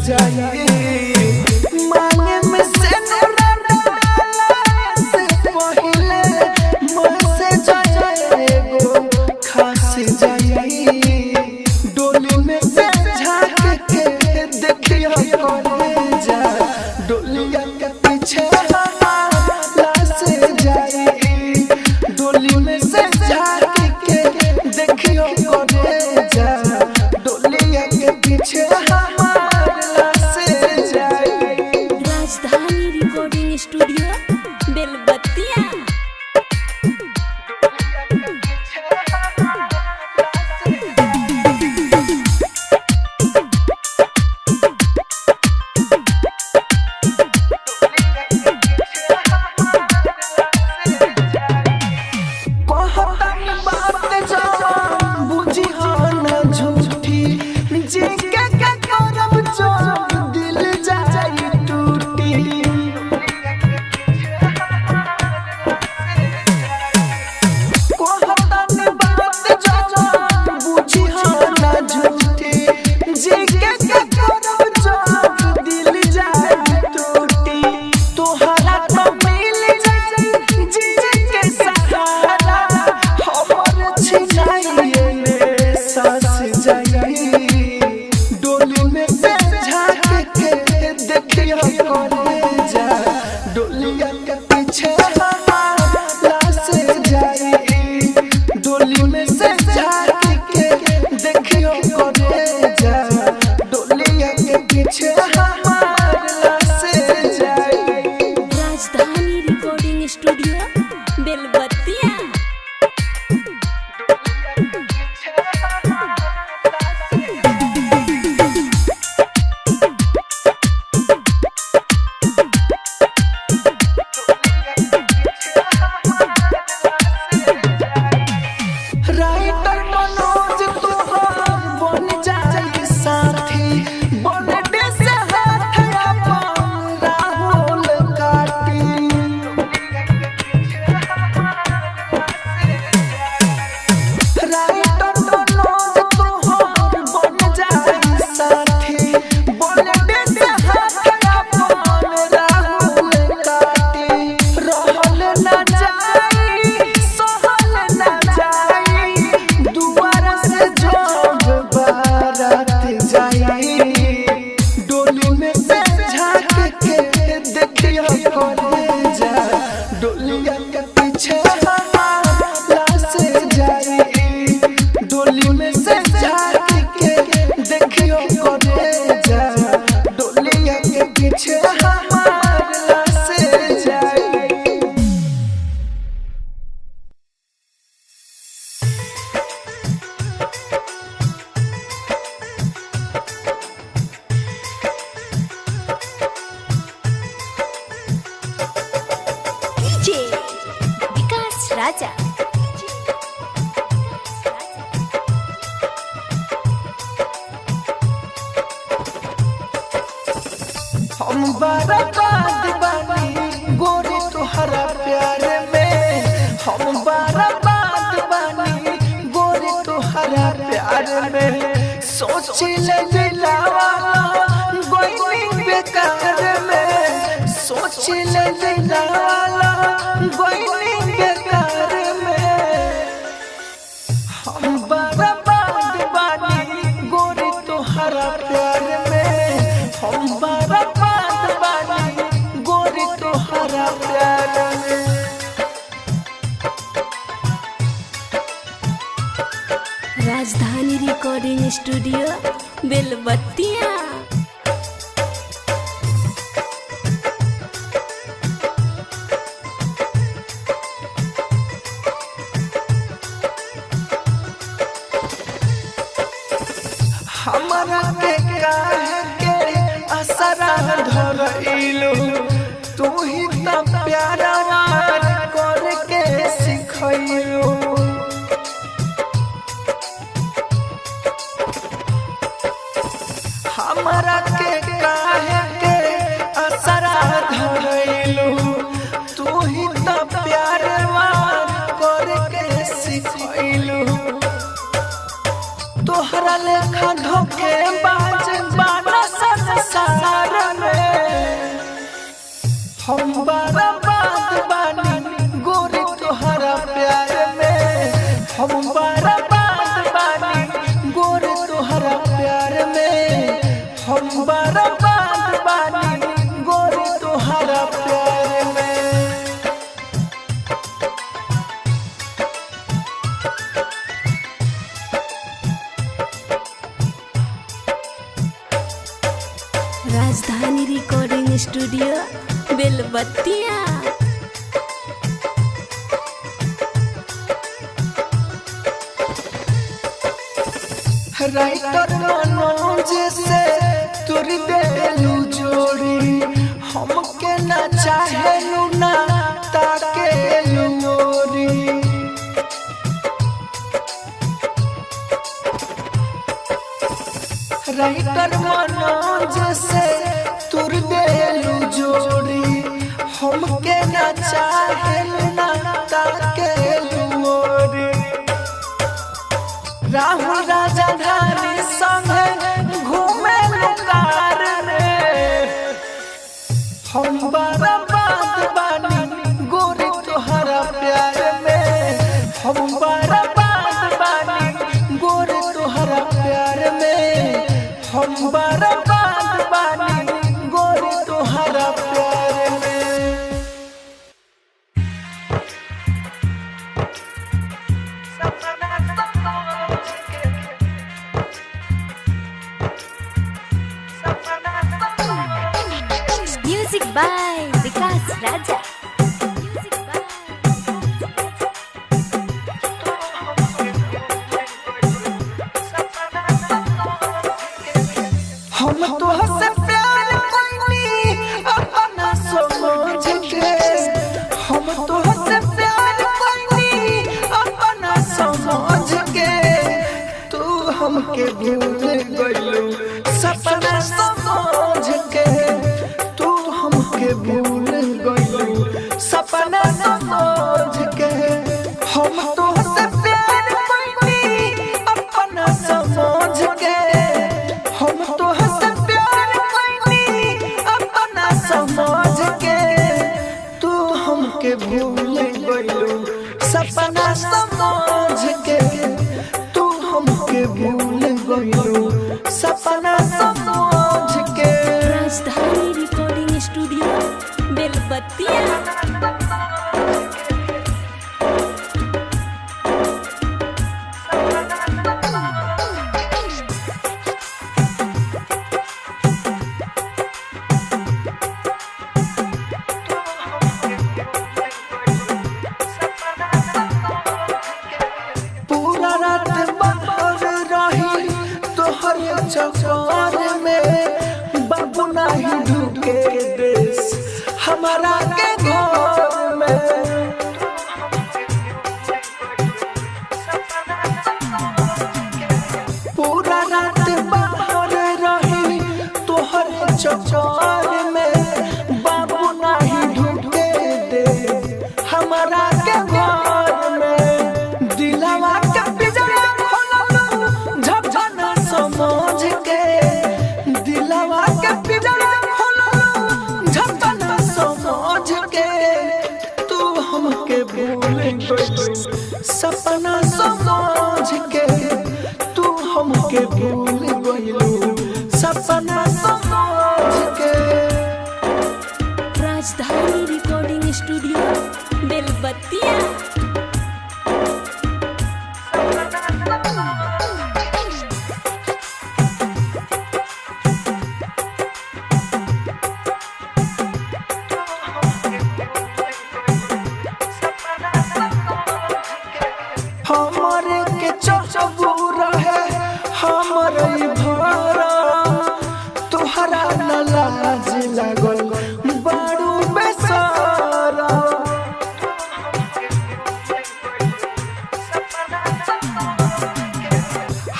जाए मांगे में से नूरा डाला से पहले मुझसे जाए गो खास जाए डोली में से झांक के देखियो करे जा डोलिया के पीछे लाश जाए डोली में से झांक के देखियो करे जा डोलिया के पीछे राजधानी रिकॉर्डिंग स्टूडियो बेलबत्तिया। डोलिया के पीछे लाश जाए डोली में से झांक के देखियो करे जा डोलिया के पीछे लाश जाए। राजधानी रिकॉर्डिंग स्टूडियो बेलबत्तिया। राइटर मनोज तोहार बन जाए साथी बनडे से हाथ अपन राहुल काटी राइटर मनोज तोहार बन जाए साथी बनडे से हाथ अपन राहुल काटी रहल ना जाई सहल ना जाई दोबारा से जब बारात जाए डोली में से झांक के देखियो करे जा डोलिया के पीछे लाश जाए डोली में से झांक के देखियो करे जा डोलिया के पीछे लाश जाए। डीजे विकास राजा। हम बर्बाद बानी गोरी तुहरा प्यार में हम बर्बाद बानी गोरी तुहरा प्यार में सोच ले दिलावा गोई बेकार में सोच ले दिलावा गोई बेकार में हम बर्बाद बानी गोरी तुहरा प्यार में हम बर्बाद बानी गोरी तुहरा प्यार में। राजधानी रिकॉर्डिंग स्टूडियो बेलबत्तिया। हमरा के काहे के असरा धरइलू तू ही त प्यारा कर के सिखइलू हमरा के काहे के असरा धरइलू तू ही त प्यारा कर के सिखइलू तोहरा लेखा धोखे बाज बाना संसार में हम बर्बाद बानी गोरी तोहरा प्यार में हम बर्बाद बानी गोरी तोहरा प्यार में हम बर्बाद बानी गोरी तोहरा प्यार में। राजधानी रिकॉर्डिंग स्टूडियो बेलबत्तिया। राइटर मनोज से तुर देलू जोड़ी हमके ना चाहेलू ना ताकेलू मोरी। राइटर मनोज से तुर देलू जोड़ी हमके ना चाहेलू ना ताकेलू मोरी। राहुल राजधानी संग घूमे कार में हम बर्बाद बानी गोरी तोहरा प्यार में हम बर्बाद बानी गोरी तोहरा प्यार में हम बर्बाद बानी गोरी तोहरा प्यार में। म्यूजिक बाय विकास राजा। हम तोहसे प्यार करनी अपना समझ के हम तोहसे प्यार करनी अपना समझ के तू हमके भूल गइलू सपना समझ के तू हमके भूल गइलू सपना समझ के हम तोहसे प्यार करनी अपना समझ के हम तोहसे प्यार करनी अपना समझ के तू हमके भूल गइलू सपना समझ के तू हमके भूल गइलू सपना समझ के। राजधानी रिकॉर्डिंग स्टूडियो बेलबत्तिया। पूरा रात बाहर रही तोहर चक्कर में बाबू नहीं ढूके देश हमारा के घर में। पूरा रात बाहर रही तोहर चक्कर में बाबू नहीं ढूके दे हमारा के घर में। दिलवा के पिजरा खोललू झपझना समझ के दिलवा के पिजरा खोललू झपझना समझ के तू हमके भूल गइलू सपना समझ के तू हमके भूल गइलू सपना समझ के। राजधानी रिकॉर्डिंग स्टूडियो बेलबत्तिया। हमरे के चचबू रहे हमरे भरा तोहरा न लाज लागल बारू बेसारा।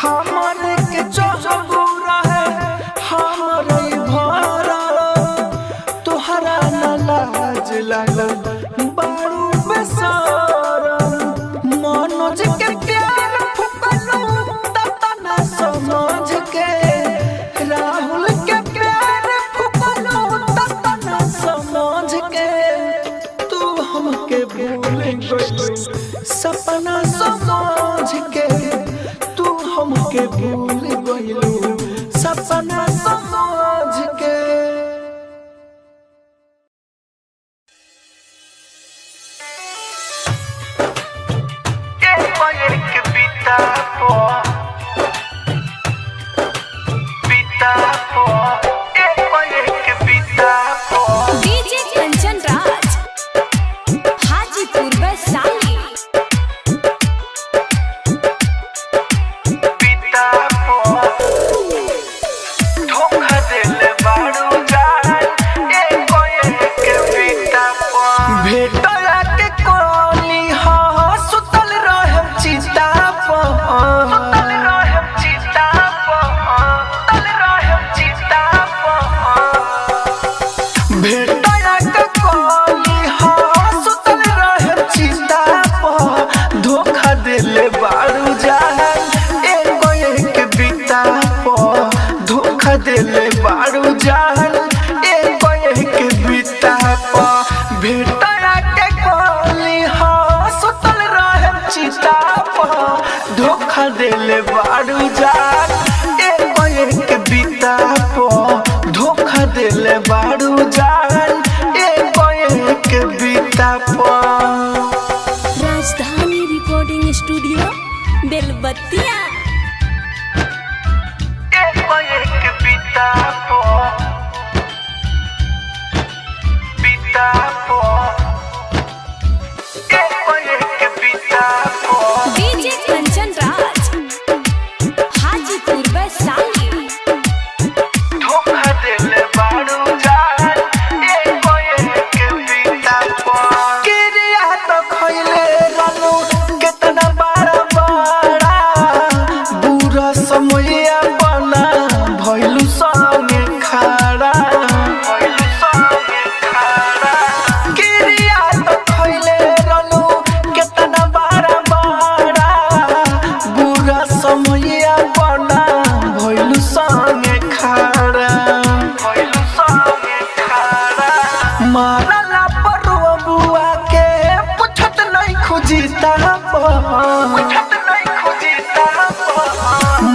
हमरे के चचबू रहे हमरे भरा तोहरा न लाज लागल बारू बेसारा। मनोज के प्यार फुकलू तना समझ के राहुल के प्यार हमके भूल गइलू सपना समझ के तू हमके भूल गइलू सपना समझ के डीजे कंचन राज हाजीपुर वैशाली। भेटला के कोली सुतल रहम चिता भेटला के कोली सुतल रहम चिता धोखा देले बारू जान एगो एक बिता धोखा देले बारू जान एगो एक बिता भेटला के कोली सुतल रहम चिता धोखा देले बारू जान एगो एक बिता धोखा देले बारू जान एगो एक बिता राजधानी रिकॉर्डिंग स्टूडियो बेलबत्तिया। एगो एक बिता डीजे कंचन राज हाजीपुर वैशाली। धोखा देले बारू जान एगो एक बिता किरिया तो खइले रहलू केतना बड़ा बुरा समयया बना भइलू संगे खड़ा किरिया तो खइले रहलू केतना बड़ा बुरा समयया बना भइलू संगे खड़ा मारला परुआ बुआ के पुछत नहीं खुजीता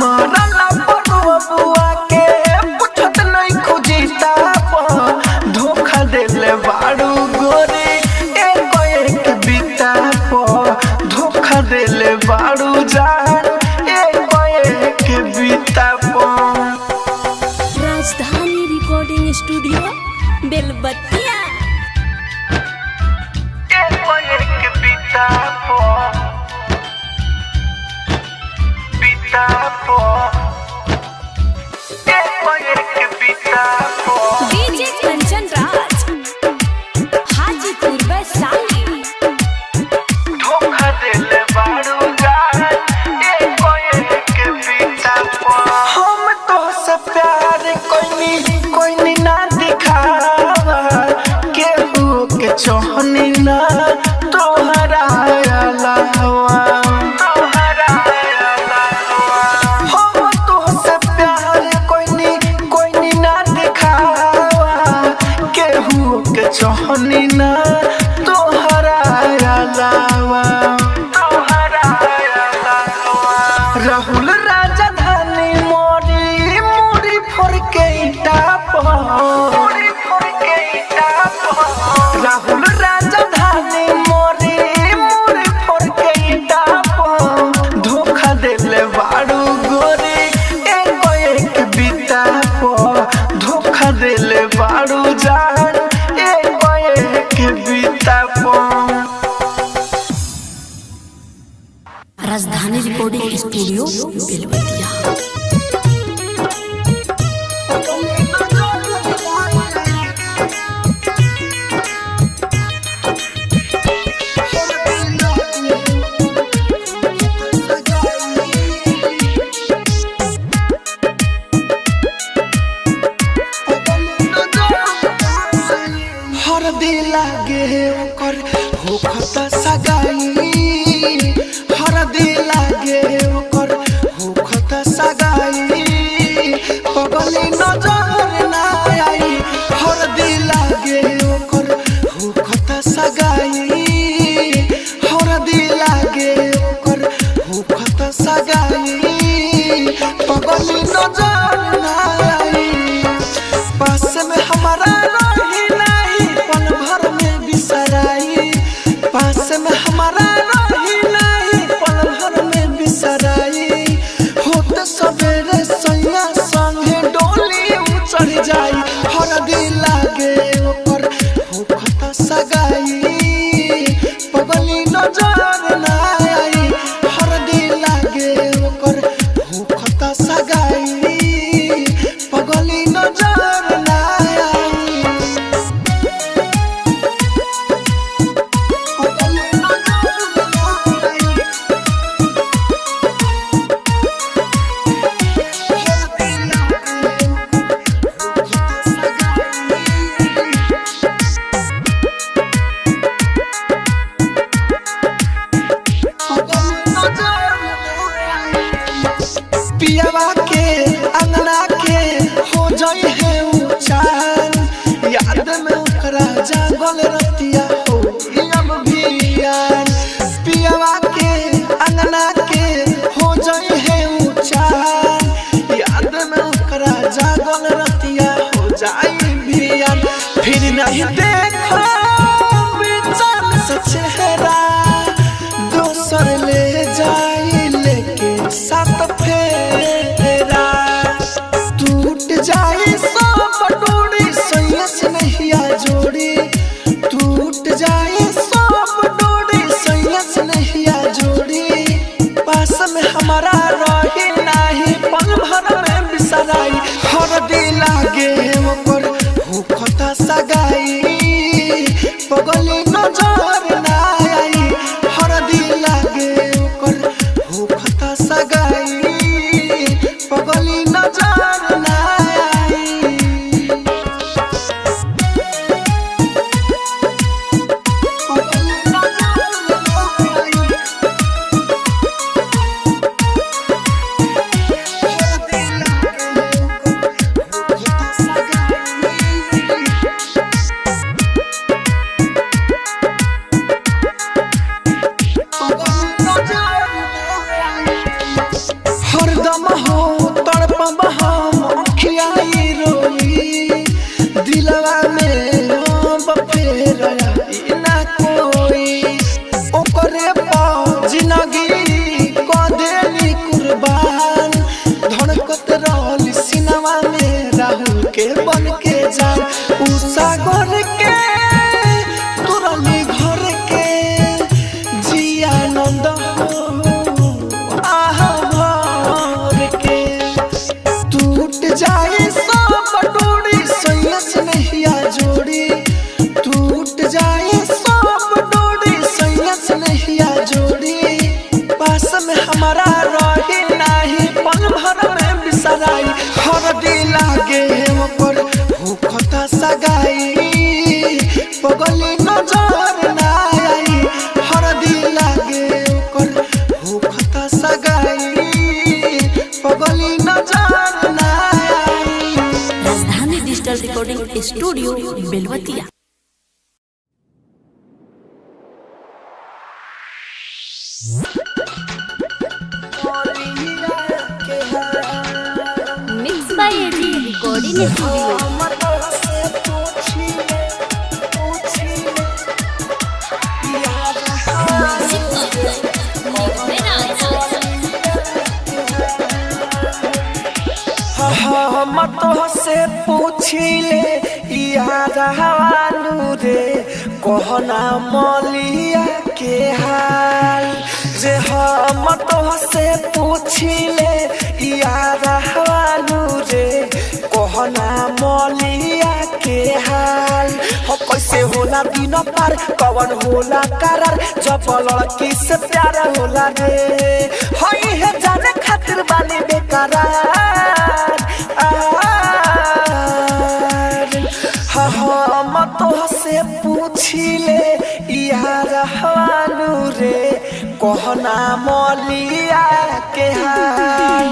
मारला परुआ बुआ के पुछत नहीं खुजीता धोखा देले बारू गोरी एगो एक बिता धोखा देले बारू जान एगो एक बिता राजधानी रिकॉर्डिंग स्टूडियो बेलबत्तिया। एगो एक बिता एगो एक बिता डीजे कंचन राज हाजीपुर वैशाली। धोखा देले बारू जान एगो एक बिता हम तो से प्यार कोई ना दिखावा केहू के चाहनी ना तोहरा अलावा हम तो से प्यार कोई ना दिखावा केहू के चाहनी ना तोहरा अलावा राहुल राजधानी मोरी फोड़ के राहुल राजधानी मोरी फोड़ के धोखा देले बारू गोरी एगो एक बिता धोखा देले बारू जान एगो एक बिता राजधानी रिकॉर्डिंग स्टूडियो बेलबत्तिया। हर दिल लागे ओकर होखत सगाई हर दिल लागे ओकर होखत सगाई पगली नजर ना आई हर दिल लागे ओकर होखत सगाई जागल रतिया हो अब भियान पियावा के अंगना के हो जाए है ऊंचा याद में ओकरा जागल रतिया हो जाए भियान फिर नहीं देखो बेचैन से चेहरा दोसर ले जाए लेके साथ फेरा टूट जाए सब डोरी सैया से नहीं जोड़ी टूट जाए सब डोरी सैया से नहीं जोड़ी पास में हमारा रही नहीं पल भर में बिसराई हर दिल लागे ओकर भूखता सगाई पगली नजर ना आई हर दिल लागे ओकर भूखता सगाई पगली नजर ना आई पगली नजर ना आई हर दिल लागे ओकर भूखता हरदम हो तड़पब हम अखियाई रोई दिलवा में अब फेर आई ना कोई ओकरे पर जिंदगी क देली कुर्बान धड़कत रहल सिनवा में राहुल के बन के जान उ सागर के तुरली घर के जिया नंद हो टूट जाए सब डोरी सैया से नहीं जोड़ी टूट जाए सब डोरी सैया से नहीं जोड़ी पास में हमारा रही नहीं पल भर में बिसराई हर दिल लागे ओकर भूखता सगाई पगली नजर ना आई हर दिल लागे ओकर भूखता सगाई पगली नजर ना आई Rajdhani digital recording studio Belwatiya. Mix by AG recording studio. हम तो से पूछिले यार हवालू रे कहना मलिया के हाल जे हम तो से पूछिले यार हवालू रे कहना मलिया के हाल हो कैसे होला दिन पार कवन होला करार जब लड़की से प्यार होला रे हई है जाने खातिर बानी बेकरार हम तो से पूछिले यार हवालू रे कहना मलिया के हाल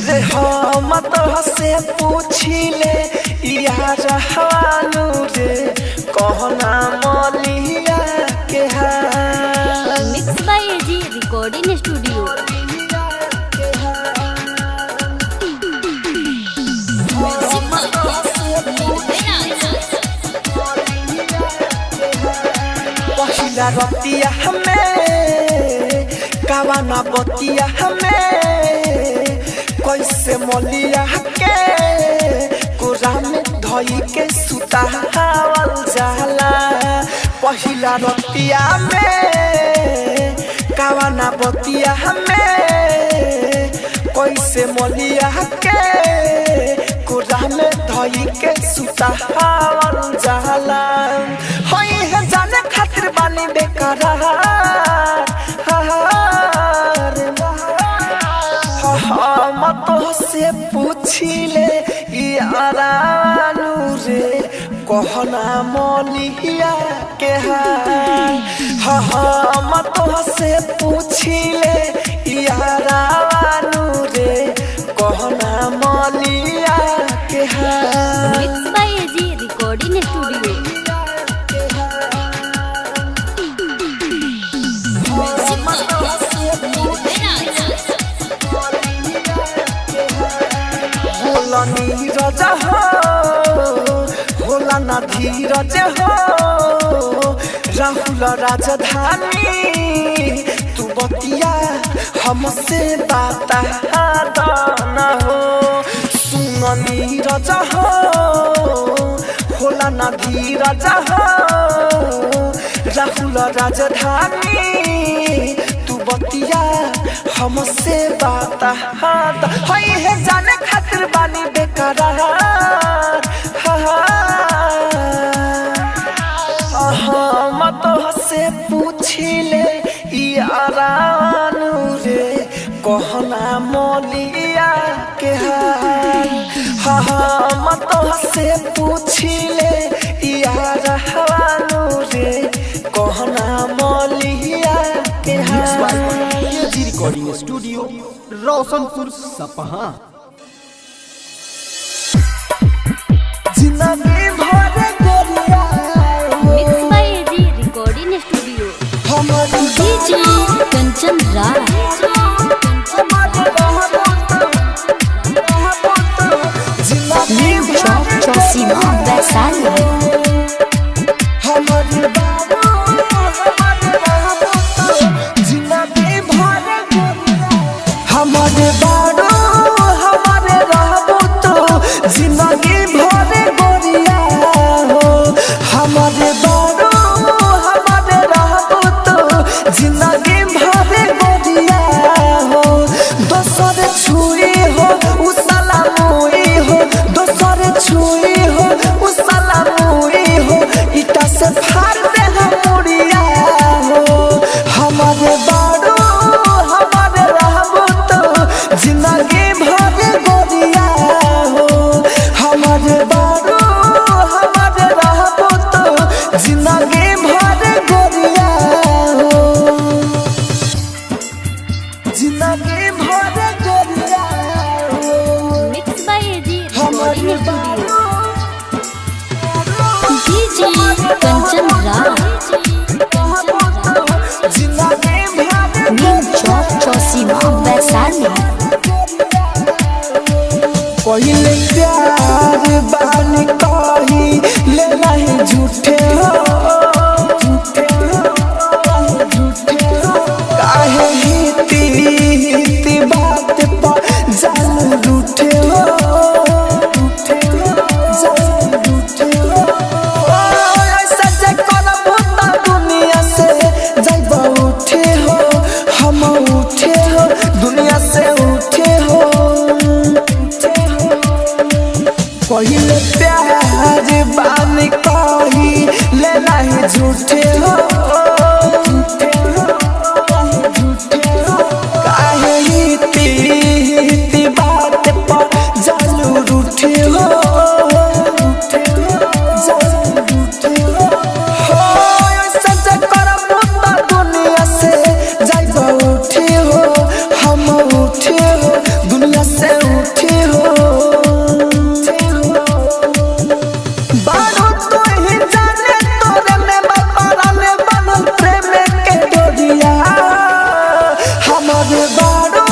रे हम तो से पूछिले यार हवालू रे कहना मलिया के हाल mix by AG recording studio. पहिला रतिया हमें कावाना बतिया हमें कैसे मलिया के कोरा में धई के सुतावल जाला पहिला रतिया में कावाना बतिया हमें कैसे मलिया के कोरा में धई के सुतावल जाला हई है जाने खातिर बानी बेकरार हम तो से पूछिले यारालू रे कहना मलिया के हाल हम तो से पूछिले यारालू रे कहना मलिया के हाल mix by AG recording studio. ना धीरज हो राहुल राजधानी तू बतिया हमसे बात न हो सुन नीरज हो होला ना धीरज हो राहुल राजधानी तू बतिया हमसे बात है जाने खातिर बानी बेकरार मत से पूछिले यारानु रे कहना मोलिया के हाल मत से पूछिले यारानु रे कहना मोलिया के हाल। रिकॉर्डिंग स्टूडियो रोशनपुर सपहा। जिंदगी भर गोरिया mix by AG recording studio. हमारी डीजे कंचन राज न्यू चौक चौसीमा वैशाली। हमारी जिंदगी भर हमारे बारो हमारे रहबो तो जिंदगी भर गोरिया हो हमारे बारो हमारे रहबो तो जिंदगी भर गोरिया हो दोसर छुई हो उसला मुई हो दोसर छुई हो उसला मुई हो इटा से फाड़ दे हम मुड़िया हो हमारे बारो हमारे रहबो तो जिंदगी भर गोरिया हो हमारे बारो हमारे रहबो तो जिंदगी भर गोरिया हो जिंदगी भर गोरिया हो मिक्स बाय एजी हमारे रिकॉर्डिंग बारो स्टूडियो। डीजे कंचन राज जिंदगी भर न्यू चौक चौसीमा वैशाली। पहले प्यार बानी कही ले नहीं झूठे हो झूठे हो झूठे हो काहे हिती बात पर जान रूठे हो रूठे हो जान रूठे हो ऐसा जे करबो त दुनिया से जाइबो उठे हो हम उठे हो दुनिया से उठे हो पहले प्यार बानी कही ले नहीं झूठे हो झूठे हो झूठे हो काहे हिती बात पर जालू रूठे हो रूठे हो जालू रूठे हो ऐसा करबो त दुनिया से जाइबो उठे हो हम उठे हो दुनिया से उठे हो बारो तो ही जाने तोरे में बपारा में बनल प्रेम के डोरिया हमारे बारो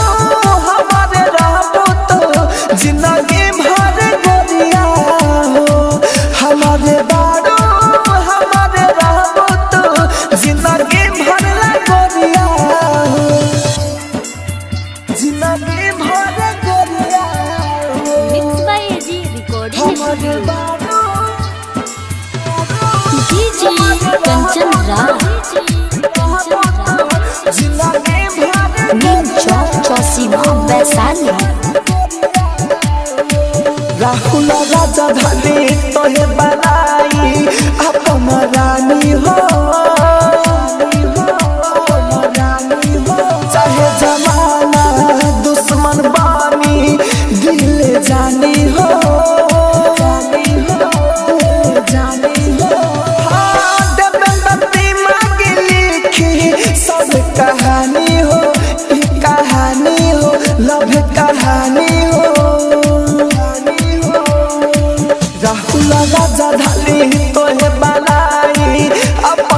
हमारे रहबो तो जिंदगी भर गोरिया हो हमारे बारो हमारे रहबो तो जिंदगी भर गोरिया हो जिंदगी भर गोरिया हो मिक्स बाय एजी रिकॉर्डिंग हमारे स्टूडियो। बारो डीजे कंचन राज जिंदगी भर न्यू चौक चौसीमा वैशाली। राहुल राजधानी तोहे बनाई अपन रानी हो चाहे जमाना दुश्मन बानी दिल जानी हो जानी हो देवेंद्र दिमाग लिखी सब कहानी हो कहानी हो लव कहानी हो राहुल राजधानी तोहे बनाई अपन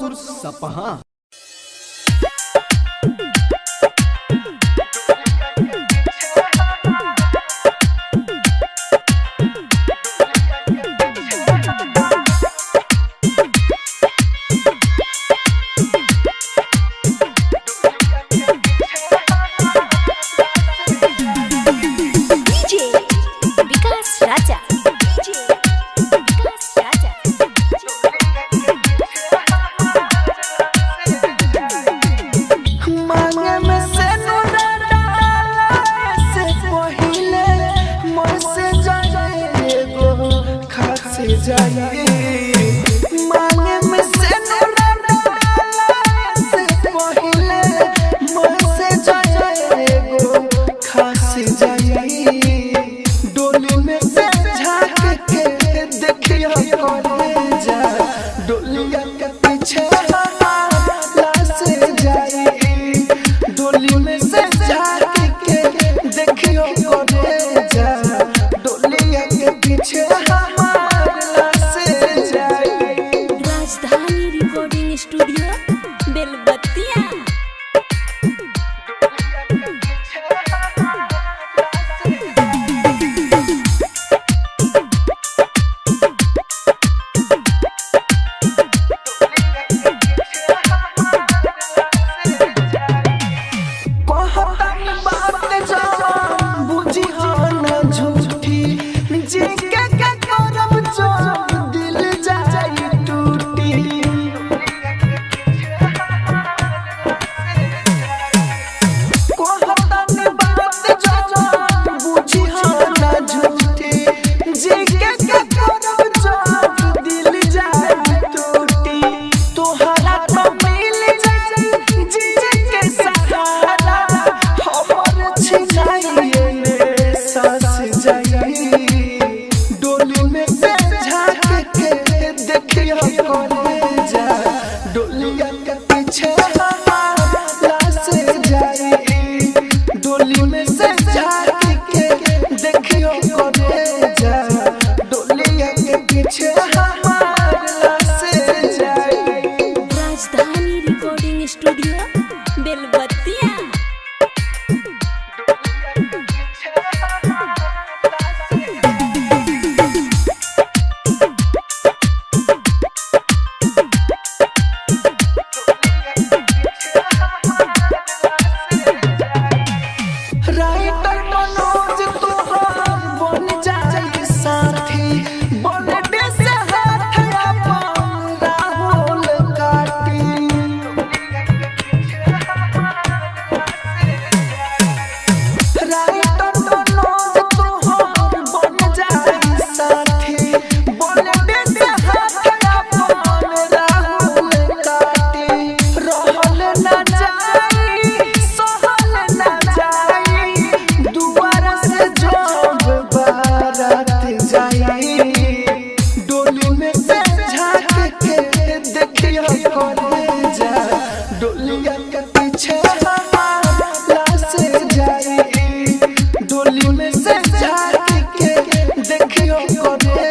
रोशनपुर सपहा। डोली में से झाँक के देखियो करे